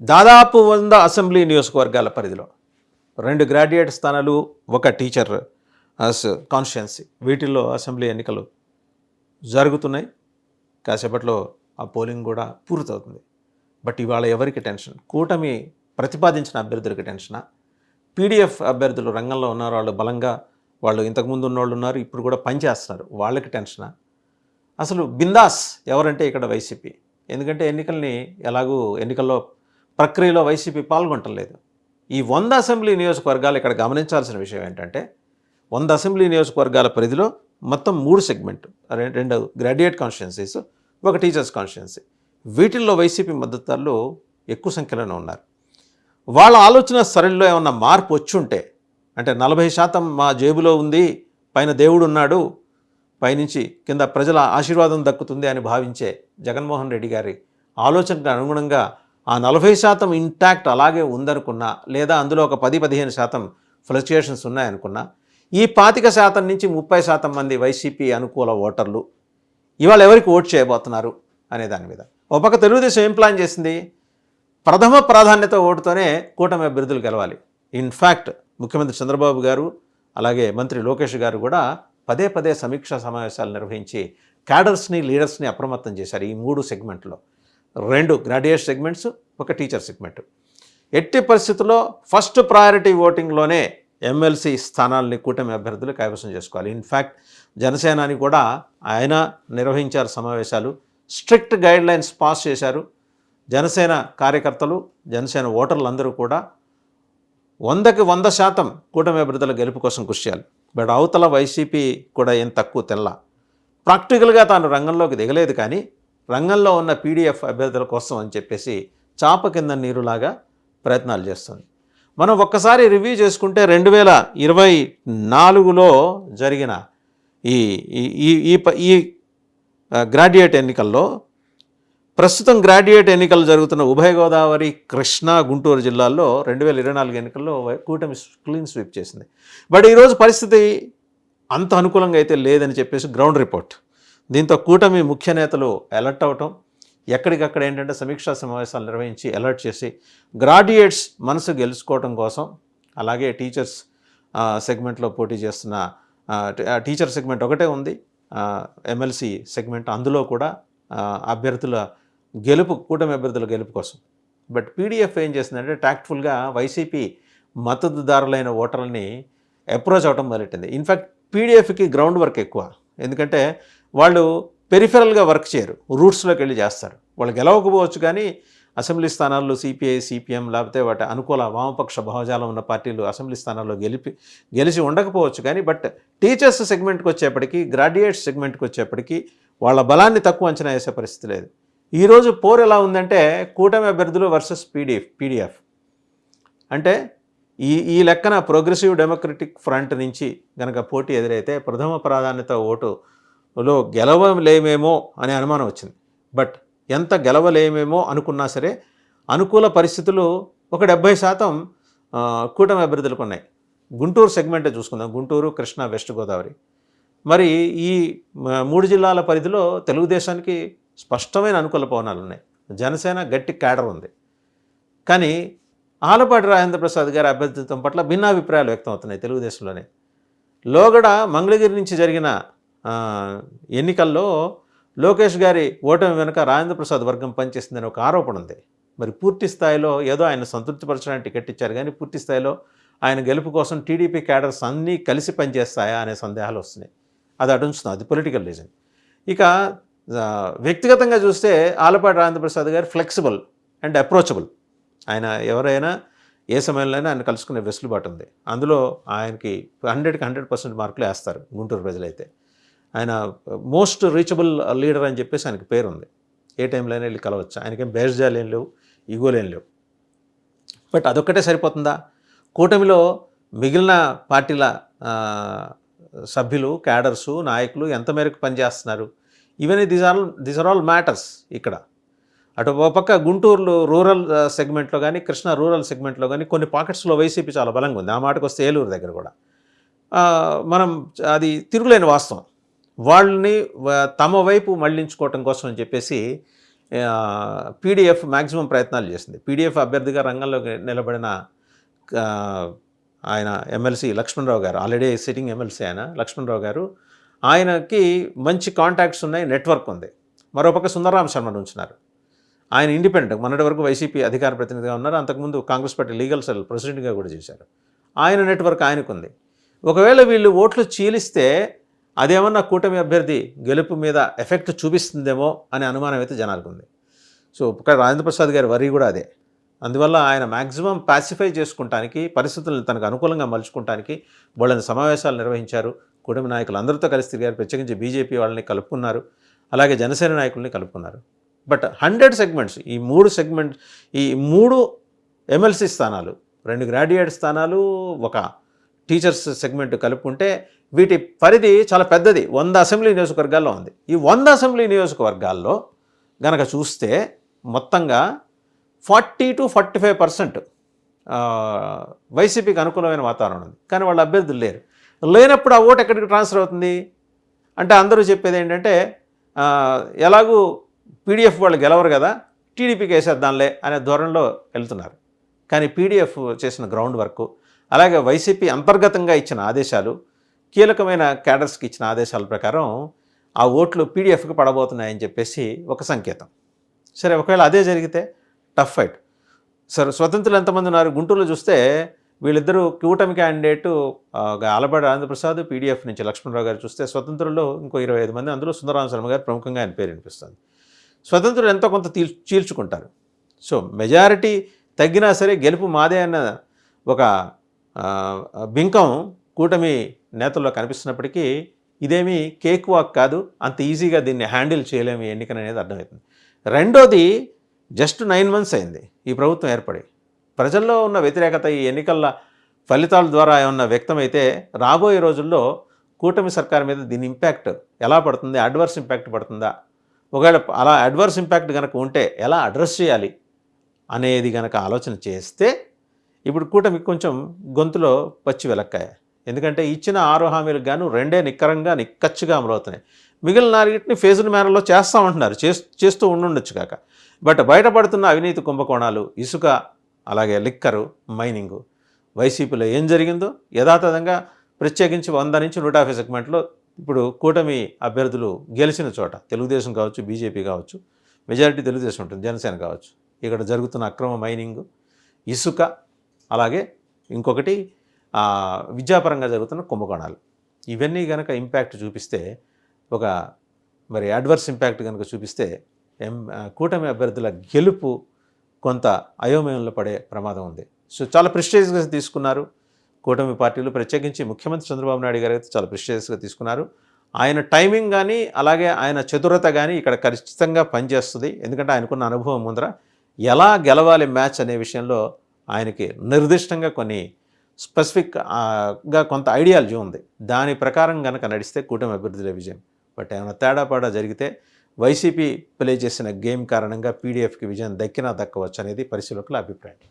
దాదాపు 100 అసెంబ్లీ నియోజకవర్గాల పరిధిలో 2 గ్రాడ్యుయేట్ స్థానాలు, 1 టీచర్ కాన్స్టిట్యుయెన్సీ, వీటిల్లో అసెంబ్లీ ఎన్నికలు జరుగుతున్నాయి. కాసేపట్లో ఆ పోలింగ్ కూడా పూర్తవుతుంది. బట్ ఇవాళ ఎవరికి టెన్షన్? కూటమి ప్రతిపాదించిన అభ్యర్థులకి టెన్షనా? పీడీఎఫ్ అభ్యర్థులు రంగంలో ఉన్నారు, వాళ్ళు బలంగా, వాళ్ళు ఇంతకుముందు ఉన్నోళ్ళు ఉన్నారు, ఇప్పుడు కూడా పనిచేస్తున్నారు, వాళ్ళకి టెన్షనా? అసలు బిందాస్ ఎవరంటే ఇక్కడ వైసీపీ. ఎందుకంటే ఎలాగూ ఎన్నికల్లో ప్రక్రియలో వైసీపీ పాల్గొంటలేదు. ఈ 100 అసెంబ్లీ నియోజకవర్గాలు ఇక్కడ గమనించాల్సిన విషయం ఏంటంటే 100 అసెంబ్లీ నియోజకవర్గాల పరిధిలో మొత్తం 3 segment, 2 graduate constituencies, 1 teachers constituency. వీటిల్లో వైసీపీ మద్దతుదారులు ఎక్కువ సంఖ్యలోనే ఉన్నారు. వాళ్ళ ఆలోచన సరళిలో ఏమన్నా మార్పు వచ్చుంటే, అంటే 40% మా జేబులో ఉంది, పైన దేవుడు ఉన్నాడు, పైనుంచి కింద ప్రజల ఆశీర్వాదం దక్కుతుంది అని భావించే జగన్మోహన్ రెడ్డి గారి ఆలోచనకు అనుగుణంగా ఆ 40% ఇంటాక్ట్ అలాగే ఉందనుకున్నా, లేదా అందులో ఒక 10-15% ఫ్లక్చుయేషన్స్ ఉన్నాయనుకున్నా, ఈ 25% నుంచి 30% మంది వైసీపీ అనుకూల ఓటర్లు ఇవాళ ఎవరికి ఓటు చేయబోతున్నారు అనే దాని మీద. ఒక పక్క తెలుగుదేశం ఏం ప్లాన్ చేసింది? ప్రథమ ప్రాధాన్యత ఓటుతోనే కూటమి అభ్యర్థులు గెలవాలి. ఇన్ఫ్యాక్ట్ ముఖ్యమంత్రి చంద్రబాబు గారు, అలాగే మంత్రి లోకేష్ గారు కూడా పదే సమీక్షా సమావేశాలు నిర్వహించి క్యాడర్స్ని, లీడర్స్ని అప్రమత్తం చేశారు. ఈ 3 సెగ్మెంట్లో 2 గ్రాడ్యుయేట్ సెగ్మెంట్స్, 1 టీచర్ సెగ్మెంట్. ఎట్టి పరిస్థితుల్లో ఫస్ట్ ప్రయారిటీ ఓటింగ్లోనే ఎమ్మెల్సీ స్థానాలని కూటమి అభ్యర్థులు కైవసం చేసుకోవాలి. ఇన్ఫ్యాక్ట్ జనసేనాని కూడా ఆయన నిర్వహించారు సమావేశాలు, స్ట్రిక్ట్ గైడ్లైన్స్ పాస్ చేశారు. జనసేన కార్యకర్తలు, జనసేన ఓటర్లందరూ కూడా 100కి 100% కూటమి అభ్యర్థుల గెలుపు కోసం కృషి చేయాలి. బట్ అవతల వైసీపీ కూడా ఏం తక్కువ తెల్ల. ప్రాక్టికల్గా తాను రంగంలోకి దిగలేదు, కానీ రంగంలో ఉన్న పీడీఎఫ్ అభ్యర్థుల కోసం అని చెప్పేసి చాప కింద నీరులాగా ప్రయత్నాలు చేస్తుంది. మనం ఒక్కసారి రివ్యూ చేసుకుంటే 2024లో జరిగిన ఈ గ్రాడ్యుయేట్ ఎన్నికల్లో, ప్రస్తుతం గ్రాడ్యుయేట్ ఎన్నికలు జరుగుతున్న ఉభయ గోదావరి, కృష్ణా, గుంటూరు జిల్లాల్లో 2024 ఎన్నికల్లో కూటమి క్లీన్ స్వీప్ చేసింది. బట్ ఈరోజు పరిస్థితి అంత అనుకూలంగా అయితే లేదని చెప్పేసి గ్రౌండ్ రిపోర్ట్. దీంతో కూటమి ముఖ్య నేతలు అలర్ట్ అవటం, ఎక్కడికక్కడ ఏంటంటే సమీక్షా సమావేశాలు నిర్వహించి అలర్ట్ చేసి గ్రాడ్యుయేట్స్ మనసు గెలుచుకోవటం కోసం, అలాగే టీచర్స్ సెగ్మెంట్లో పోటీ చేస్తున్న టీచర్ సెగ్మెంట్ ఒకటే ఉంది, ఎమ్మెల్సీ సెగ్మెంట్, అందులో కూడా అభ్యర్థుల గెలుపు, కూటమి అభ్యర్థుల గెలుపు కోసం. బట్ పీడీఎఫ్ ఏం చేసిందంటే టాక్ట్ఫుల్గా వైసీపీ మద్దతుదారులైన ఓటర్లని అప్రోచ్ అవడం మొదలెట్టింది. ఇన్ఫ్యాక్ట్ పీడీఎఫ్కి గ్రౌండ్ వర్క్ ఎక్కువ, ఎందుకంటే వాళ్ళు పెరిఫెరల్గా వర్క్ చేయరు, రూట్స్లోకి వెళ్ళి చేస్తారు. వాళ్ళు గెలవకపోవచ్చు, కానీ అసెంబ్లీ స్థానాల్లో సిపిఐ, సిపిఎం, లేకపోతే వాటి అనుకూల వామపక్ష భావజాలం ఉన్న పార్టీలు అసెంబ్లీ స్థానాల్లో గెలిచి ఉండకపోవచ్చు, కానీ బట్ టీచర్స్ సెగ్మెంట్కి వచ్చేప్పటికీ, గ్రాడ్యుయేట్స్ సెగ్మెంట్కి వచ్చేప్పటికీ వాళ్ళ బలాన్ని తక్కువ అంచనా వేసే పరిస్థితి లేదు. ఈరోజు పోరు ఎలా ఉందంటే కూటమి అభ్యర్థులు వర్సెస్ పీడీఎఫ్. అంటే ఈ లెక్కన ప్రోగ్రెసివ్ డెమోక్రటిక్ ఫ్రంట్ నుంచి కనుక పోటీ ఎదురైతే ప్రథమ ప్రాధాన్యత ఓటులో గెలవలేమేమో అనే అనుమానం వచ్చింది. బట్ ఎంత గెలవలేమేమో అనుకున్నా సరే అనుకూల పరిస్థితులు ఒక 70% కూటమి అభ్యర్థులకు ఉన్నాయి. గుంటూరు సెగ్మెంటే చూసుకుందాం, గుంటూరు, కృష్ణా, వెస్ట్ గోదావరి. మరి ఈ 3 జిల్లాల పరిధిలో తెలుగుదేశానికి స్పష్టమైన అనుకూల పవనాలు ఉన్నాయి. జనసేన గట్టి క్యాడర్ ఉంది. కానీ ఆలపాటి రాజేంద్ర ప్రసాద్ గారి అభ్యర్థిత్వం పట్ల భిన్నాభిప్రాయాలు వ్యక్తం అవుతున్నాయి తెలుగుదేశంలోనే. లోగడ మంగళగిరి నుంచి జరిగిన ఎన్నికల్లో లోకేష్ గారి ఓటమి వెనుక రాజేంద్ర ప్రసాద్ వర్గం పనిచేసిందని ఒక ఆరోపణ ఉంది. మరి పూర్తి స్థాయిలో ఏదో ఆయన సంతృప్తిపరచడానికి టికెట్ ఇచ్చారు, కానీ పూర్తి స్థాయిలో ఆయన గెలుపు కోసం టీడీపీ క్యాడర్స్ అన్నీ కలిసి పనిచేస్తాయా అనే సందేహాలు వస్తున్నాయి. అది అటుంచుతుంది, అది పొలిటికల్ రీజన్. ఇక వ్యక్తిగతంగా చూస్తే ఆలపాటి రాజేంద్ర ప్రసాద్ గారు ఫ్లెక్సిబుల్ అండ్ అప్రోచబుల్. ఆయన ఎవరైనా ఏ సమయంలోనైనా ఆయన కలుసుకునే వెసులుబాటు ఉంది. అందులో ఆయనకి 100కి 100% మార్కులు వేస్తారు గుంటూరు ప్రజలైతే. ఆయన మోస్ట్ రీచబుల్ లీడర్ అని చెప్పేసి ఆయనకి పేరు ఉంది. ఏ టైంలో అయినా వెళ్ళి కలవచ్చు. ఆయనకేం బేర్జాలు ఏం లేవు, ఈగోలేం లేవు. బట్ అదొక్కటే సరిపోతుందా? కూటమిలో మిగిలిన పార్టీల సభ్యులు, క్యాడర్సు, నాయకులు ఎంత మేరకు పనిచేస్తున్నారు, even these are all matters ఇక్కడ. అటు ఒక పక్క గుంటూరు రూరల్ సెగ్మెంట్లో కానీ, కృష్ణా రూరల్ సెగ్మెంట్లో కానీ కొన్ని పాకెట్స్లో వైసీపీ చాలా బలంగా ఉంది. ఆ మాటకు వస్తే ఏలూరు దగ్గర కూడా మనం అది తిరుగులేని వాస్తవం. వాళ్ళని తమ వైపు మళ్లించుకోవటం కోసం అని చెప్పేసి పీడీఎఫ్ మ్యాక్సిమం ప్రయత్నాలు చేసింది. పీడీఎఫ్ అభ్యర్థిగా రంగంలోకి నిలబడిన ఆ, ఆయన ఎమ్మెల్సీ లక్ష్మణరావు గారు, ఆల్రెడీ సిట్టింగ్ ఎమ్మెల్సీ ఆయన లక్ష్మణరావు గారు, ఆయనకి మంచి కాంటాక్ట్స్ ఉన్నాయి, నెట్వర్క్ ఉంది. మరోపక్క సుందరరామ శర్మను ఉంచినారు. ఆయన ఇండిపెండెంట్, మొన్నటి వరకు వైసీపీ అధికార ప్రతినిధిగా ఉన్నారు, అంతకుముందు కాంగ్రెస్ పార్టీ లీగల్ సెల్ ప్రెసిడెంట్గా కూడా చేశారు. ఆయన నెట్వర్క్ ఆయనకుంది. ఒకవేళ వీళ్ళు ఓట్లు చీలిస్తే అదేమన్నా కూటమి అభ్యర్థి గెలుపు మీద ఎఫెక్ట్ చూపిస్తుందేమో అనే అనుమానం అయితే జనాలకు ఉంది. సో రాజేంద్ర ప్రసాద్ గారి వరి కూడా అదే. అందువల్ల ఆయన మ్యాక్సిమం పాసిఫై చేసుకుంటానికి, పరిస్థితులను తనకు అనుకూలంగా మలుచుకుంటానికి వాళ్ళని సమావేశాలు నిర్వహించారు. కూటమి నాయకులు అందరితో కలిసి తిరిగారు, ప్రత్యేకించి బీజేపీ వాళ్ళని కలుపుకున్నారు, అలాగే జనసేన నాయకుల్ని కలుపుకున్నారు. బట్ 100 సెగ్మెంట్స్, ఈ మూడు ఎమ్మెల్సీ స్థానాలు, 2 గ్రాడ్యుయేట్ స్థానాలు, ఒక టీచర్స్ సెగ్మెంట్ కలుపుకుంటే వీటి పరిధి చాలా పెద్దది. 100 అసెంబ్లీ నియోజకవర్గాల్లో ఉంది. ఈ 100 అసెంబ్లీ నియోజకవర్గాల్లో గనక చూస్తే మొత్తంగా 40 to 45% వైసీపీకి అనుకూలమైన వాతావరణం ఉంది. కానీ వాళ్ళ అభ్యర్థులు లేరు. లేనప్పుడు ఆ ఓటు ఎక్కడికి ట్రాన్స్ఫర్ అవుతుంది అంటే అందరూ చెప్పేది ఏంటంటే ఎలాగూ పీడీఎఫ్ వాళ్ళు గెలవరు కదా, టీడీపీకి వేసేద్దాంలే అనే ధోరణిలో వెళ్తున్నారు. కానీ పీడీఎఫ్ చేసిన గ్రౌండ్ వర్క్, అలాగే వైసీపీ అంతర్గతంగా ఇచ్చిన ఆదేశాలు, కీలకమైన క్యాడర్స్కి ఇచ్చిన ఆదేశాల ప్రకారం ఆ ఓట్లు పీడీఎఫ్కి పడబోతున్నాయని చెప్పేసి ఒక సంకేతం. సరే, ఒకవేళ అదే జరిగితే టఫ్ ఫైట్. సరే, స్వతంత్రులు ఎంతమంది ఉన్నారు? గుంటూరులో చూస్తే వీళ్ళిద్దరూ కూటమి క్యాండిడేటు ఆలపాటి రాజేంద్రప్రసాద్, పీడీఎఫ్ నుంచి లక్ష్మణరావు గారు చూస్తే స్వతంత్రుల్లో ఇంకో 25 మంది, అందులో సుందరరామ శర్మ గారు ప్రముఖంగా ఆయన పేరు వినిపిస్తుంది. స్వతంత్రులు ఎంతో కొంత చీల్చుకుంటారు. సో మెజారిటీ తగ్గినా సరే గెలుపు మాదే అన్న ఒక బింకం కూటమి నేతల్లో కనిపిస్తున్నప్పటికీ ఇదేమీ కేక్ వాక్ కాదు, అంత ఈజీగా దీన్ని హ్యాండిల్ చేయలేము ఎన్నికననేది అర్థమవుతుంది. రెండోది, జస్ట్ 9 months అయింది ఈ ప్రభుత్వం ఏర్పడి. ప్రజల్లో ఉన్న వ్యతిరేకత ఈ ఎన్నికల ఫలితాల ద్వారా ఏమన్నా వ్యక్తమైతే రాబోయే రోజుల్లో కూటమి సర్కార్ మీద దీని ఇంపాక్ట్ ఎలా పడుతుంది, అడ్వర్స్ ఇంపాక్ట్ పడుతుందా, ఒకవేళ అలా అడ్వర్స్ ఇంపాక్ట్ కనుక ఉంటే ఎలా అడ్రస్ చేయాలి అనేది కనుక ఆలోచన చేస్తే ఇప్పుడు కూటమికి కొంచెం గొంతులో పచ్చి వెలక్కాయ. ఎందుకంటే ఇచ్చిన 6 హామీలకు గాను 2 నిక్కరంగా నిక్కచ్చిగా అమలవుతున్నాయి. మిగిలిన 4 ఫేజుల మేనలో చేస్తామంటున్నారు, చేస్తూ ఉండుండొచ్చు కాక. బట్ బయటపడుతున్న అవినీతి కుంభకోణాలు, ఇసుక, అలాగే లిక్కరు, మైనింగు, వైసీపీలో ఏం జరిగిందో యథాతథంగా ప్రత్యేకించి 100 నుంచి 150 సెగ్మెంట్లో ఇప్పుడు కూటమి అభ్యర్థులు గెలిచిన చోట, తెలుగుదేశం కావచ్చు, బీజేపీ కావచ్చు, మెజారిటీ తెలుగుదేశం ఉంటుంది, జనసేన కావచ్చు, ఇక్కడ జరుగుతున్న అక్రమ మైనింగు, ఇసుక, అలాగే ఇంకొకటి విద్యాపరంగా జరుగుతున్న కుంభకోణాలు, ఇవన్నీ కనుక ఇంపాక్ట్ చూపిస్తే, ఒక మరి అడ్వర్స్ ఇంపాక్ట్ కనుక చూపిస్తే కూటమి అభ్యర్థుల గెలుపు కొంత అయోమయంలో పడే ప్రమాదం ఉంది. సో చాలా ప్రెస్టీజియస్గా తీసుకున్నారు కూటమి పార్టీలు, ప్రత్యేకించి ముఖ్యమంత్రి చంద్రబాబు నాయుడు గారు అయితే చాలా ప్రెస్టీజియస్గా తీసుకున్నారు. ఆయన టైమింగ్ కానీ అలాగే ఆయన చతురత కానీ ఇక్కడ ఖచ్చితంగా పనిచేస్తుంది. ఎందుకంటే ఆయనకున్న అనుభవం ముందర ఎలా గెలవాలి మ్యాచ్ అనే విషయంలో ఆయనకి నిర్దిష్టంగా కొన్ని స్పెసిఫిక్గా కొంత ఐడియాలజీ ఉంది. దాని ప్రకారం కనుక నడిస్తే కూటమి అభ్యర్థులే విజయం. బట్ ఏమైనా తేడాపాడా జరిగితే వైసీపీ ప్లే చేసిన గేమ్ కారణంగా పీడీఎఫ్కి విజయం దక్కినా దక్కవచ్చు అనేది పరిశీలకుల అభిప్రాయం.